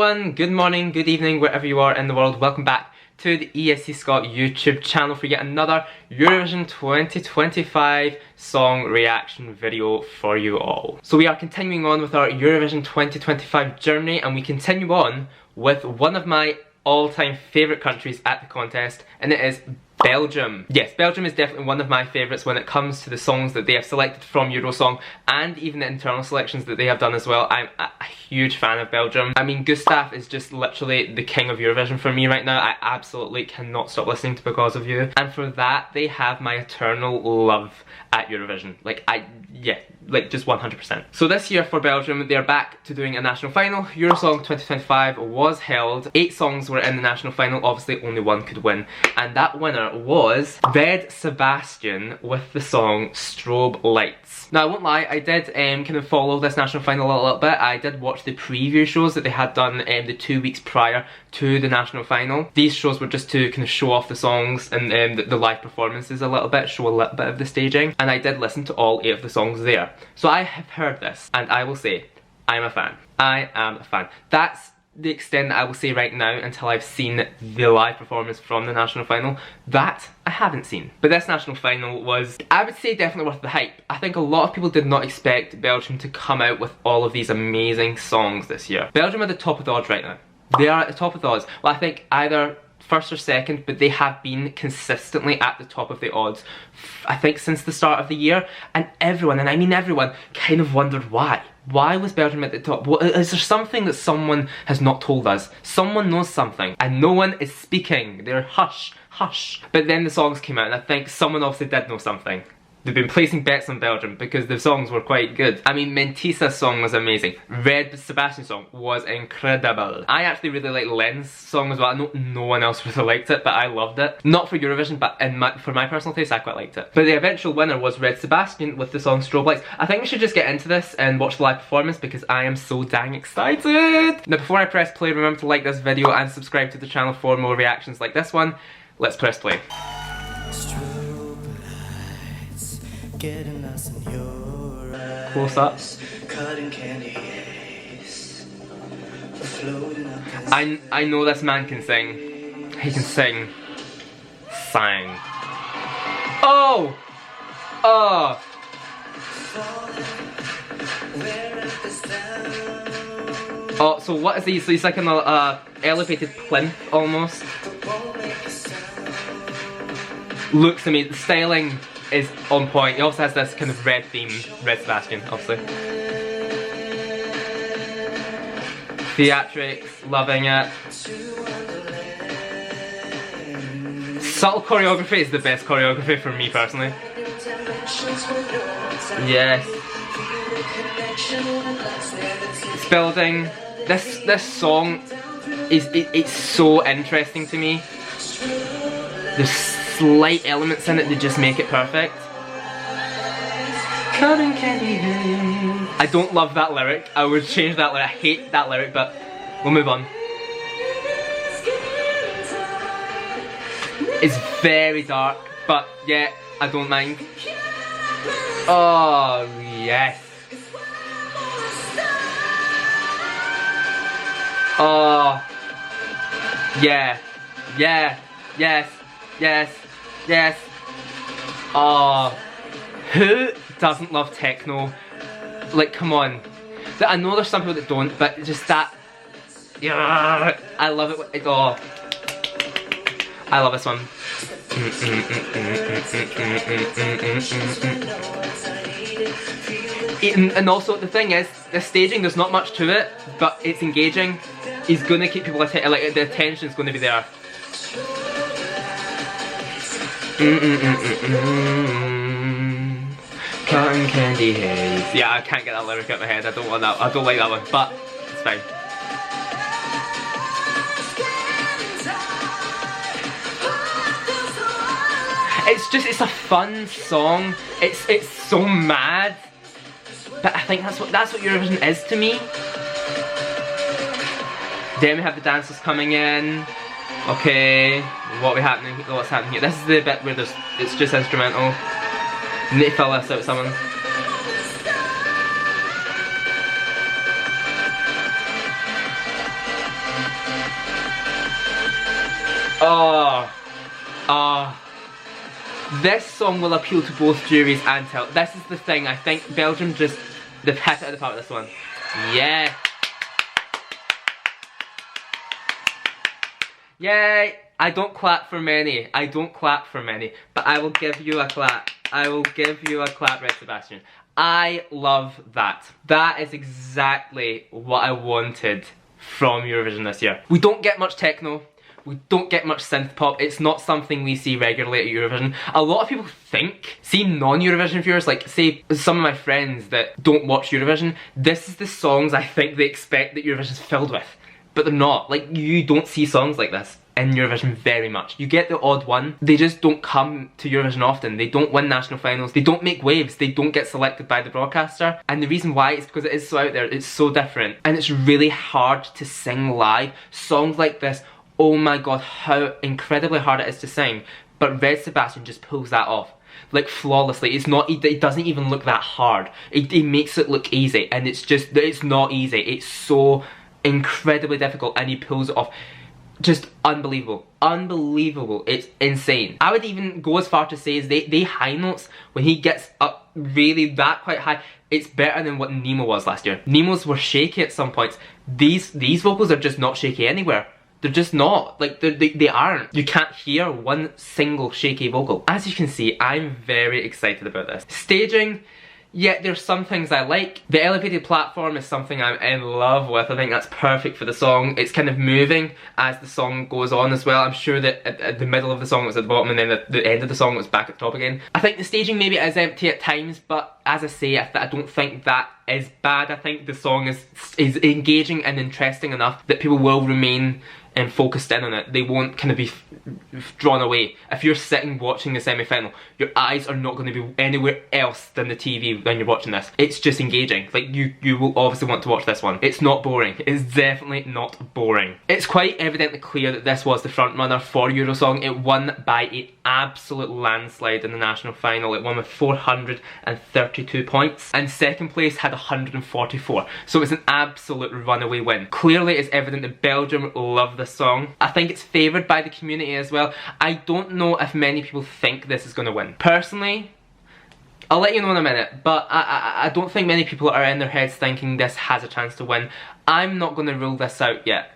everyone, good morning, good evening, wherever you are in the world. Welcome back to the ESC Scot YouTube channel for yet another Eurovision 2025 song reaction video for you all. So we are continuing on with our Eurovision 2025 journey, and we continue on with one of my all-time favourite countries at the contest, and it is Belgium. Yes, Belgium is definitely one of my favourites when it comes to the songs that they have selected from Eurosong, and even the internal selections that they have done as well. I'm a huge fan of Belgium. I mean, Gustav is just literally the king of Eurovision for me right now. I absolutely cannot stop listening to Because of You, and for that they have my eternal love at Eurovision. Just 100%. So this year for Belgium, they're back to doing a national final. Eurosong 2025 was held. 8 songs were in the national final, obviously only one could win, and that winner was Red Sebastian with the song Strobe Lights. Now I won't lie, I did kind of follow this national final a little bit. I did watch the preview shows that they had done the 2 weeks prior to the national final. These shows were just to kind of show off the songs and the live performances a little bit, show a little bit of the staging, and I did listen to all 8 of the songs there. So I have heard this, and I will say, I'm a fan. I am a fan. That's the extent that I will say right now until I've seen the live performance from the national final. That I haven't seen. But this national final was, I would say, definitely worth the hype. I think a lot of people did not expect Belgium to come out with all of these amazing songs this year. Belgium are the top of the odds right now. They are at the top of the odds. Well, I think either first or second, but they have been consistently at the top of the odds, I think, since the start of the year. And everyone, and I mean everyone, kind of wondered why. Why was Belgium at the top? Well, is there something that someone has not told us? Someone knows something, and no one is speaking. They're hush, hush. But then the songs came out, and I think someone obviously did know something. They've been placing bets on Belgium because the songs were quite good. I mean, Mentisa's song was amazing. Red Sebastian's song was incredible. I actually really like Len's song as well. I know no one else really liked it, but I loved it. Not for Eurovision, but for my personal taste, I quite liked it. But the eventual winner was Red Sebastian with the song Strobe Lights. I think we should just get into this and watch the live performance because I am so dang excited. Now, before I press play, remember to like this video and subscribe to the channel for more reactions like this one. Let's press play. Getting us in your eyes, close up. cutting candy haze, floating up I know this man can sing. He can sing. Sang. Oh! Oh! Oh, so what is he? So he's like an elevated plinth almost. Looks to me, the styling is on point. He also has this kind of red theme, Red Sebastian, obviously. Theatrics, loving it. Subtle choreography is the best choreography for me personally. Yes. It's building. This song it's so interesting to me. There's slight elements in it that just make it perfect. I don't love that lyric. I would change that lyric. I hate that lyric, but we'll move on. It's very dark, but yeah, I don't mind. Oh, yes. Oh, yeah, yeah, yes, yes. Yes. Oh, who doesn't love techno? Like, come on. I know there's some people that don't, but just that. Yeah, I love it. Oh, I love this one. And also the thing is, the staging, there's not much to it, but it's engaging. He's gonna keep people like the attention's gonna be there. Cotton candy haze. Yeah, I can't get that lyric out of my head. I don't want that. I don't like that one, but it's fine. It's a fun song. It's so mad, but I think that's what Eurovision is to me. Then we have the dancers coming in. Okay, what's happening here? This is the bit where it's just instrumental. You need to fill this out with someone. This song will appeal to both juries and tell. This is the thing, I think Belgium just, they've hit it at the part of this one. Yeah. Yay! I don't clap for many. I don't clap for many. But I will give you a clap. I will give you a clap, Red Sebastian. I love that. That is exactly what I wanted from Eurovision this year. We don't get much techno. We don't get much synth pop. It's not something we see regularly at Eurovision. A lot of people think, see non-Eurovision viewers, like say some of my friends that don't watch Eurovision, this is the songs I think they expect that Eurovision's filled with. But they're not. Like, you don't see songs like this in Eurovision very much. You get the odd one. They just don't come to Eurovision often. They don't win national finals. They don't make waves. They don't get selected by the broadcaster. And the reason why is because it is so out there. It's so different. And it's really hard to sing live. Songs like this, oh my god, how incredibly hard it is to sing. But Red Sebastian just pulls that off. Like flawlessly. It doesn't even look that hard. It makes it look easy. And it's just, it's not easy. It's so incredibly difficult and he pulls it off. Just unbelievable. Unbelievable. It's insane. I would even go as far to say is they high notes, when he gets up really that quite high, it's better than what Nemo was last year. Nemo's were shaky at some points. These vocals are just not shaky anywhere. They're just not. Like, they aren't. You can't hear one single shaky vocal. As you can see, I'm very excited about this. Staging, yeah, there's some things I like. The elevated platform is something I'm in love with. I think that's perfect for the song. It's kind of moving as the song goes on as well. I'm sure that at the middle of the song it was at the bottom and then at the end of the song it was back at the top again. I think the staging maybe is empty at times, but as I say, I don't think that is bad. I think the song is engaging and interesting enough that people will remain and focused in on it. They won't kind of be drawn away. If you're sitting watching the semi-final, your eyes are not going to be anywhere else than the TV when you're watching this. It's just engaging. Like, you will obviously want to watch this one. It's not boring. It's definitely not boring. It's quite evidently clear that this was the front runner for Eurosong. It won by an absolute landslide in the national final. It won with 432 points, and second place had 144. So it was an absolute runaway win. Clearly it's evident that Belgium love this song. I think it's favoured by the community as well. I don't know if many people think this is going to win. Personally, I'll let you know in a minute, but I don't think many people are in their heads thinking this has a chance to win. I'm not going to rule this out yet.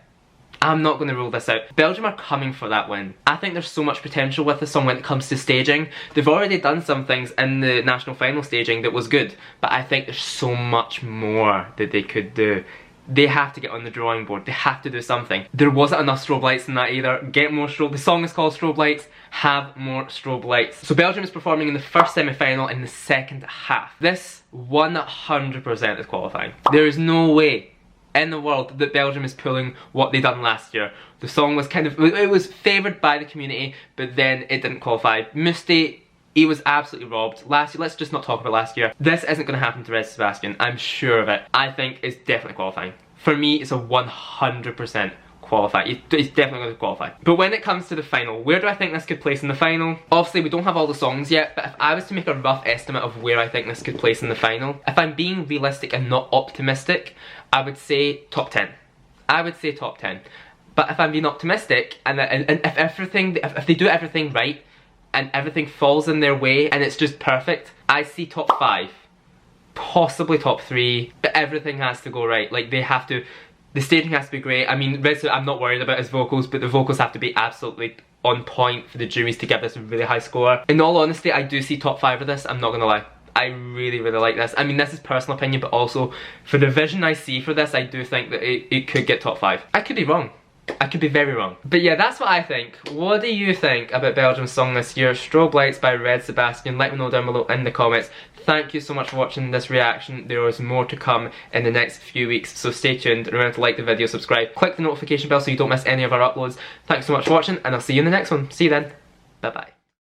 I'm not going to rule this out. Belgium are coming for that win. I think there's so much potential with the song when it comes to staging. They've already done some things in the national final staging that was good, but I think there's so much more that they could do. They have to get on the drawing board. They have to do something. There wasn't enough strobe lights in that either. Get more strobe. The song is called Strobe Lights. Have more strobe lights. So Belgium is performing in the first semi-final in the second half. This 100% is qualifying. There is no way in the world that Belgium is pulling what they done last year. The song was kind of, it was favoured by the community, but then it didn't qualify. Musti, he was absolutely robbed. Last year, let's just not talk about last year. This isn't going to happen to Red Sebastian, I'm sure of it. I think it's definitely qualifying. For me, it's a 100% qualify. It's definitely going to qualify. But when it comes to the final, where do I think this could place in the final? Obviously, we don't have all the songs yet, but if I was to make a rough estimate of where I think this could place in the final, if I'm being realistic and not optimistic, I would say top 10. I would say top 10. But if I'm being optimistic, and if they do everything right, and everything falls in their way, and it's just perfect, I see top 5. Possibly top 3, but everything has to go right. Like, they have to, the staging has to be great. I mean, I'm not worried about his vocals, but the vocals have to be absolutely on point for the juries to give this a really high score. In all honesty, I do see top 5 of this, I'm not gonna lie. I really, really like this. I mean, this is personal opinion, but also for the vision I see for this, I do think that it could get top 5. I could be wrong. I could be very wrong. But yeah, that's what I think. What do you think about Belgium's song this year? Strobe Lights by Red Sebastian. Let me know down below in the comments. Thank you so much for watching this reaction. There is more to come in the next few weeks, so stay tuned. Remember to like the video, subscribe, click the notification bell so you don't miss any of our uploads. Thanks so much for watching, and I'll see you in the next one. See you then. Bye bye.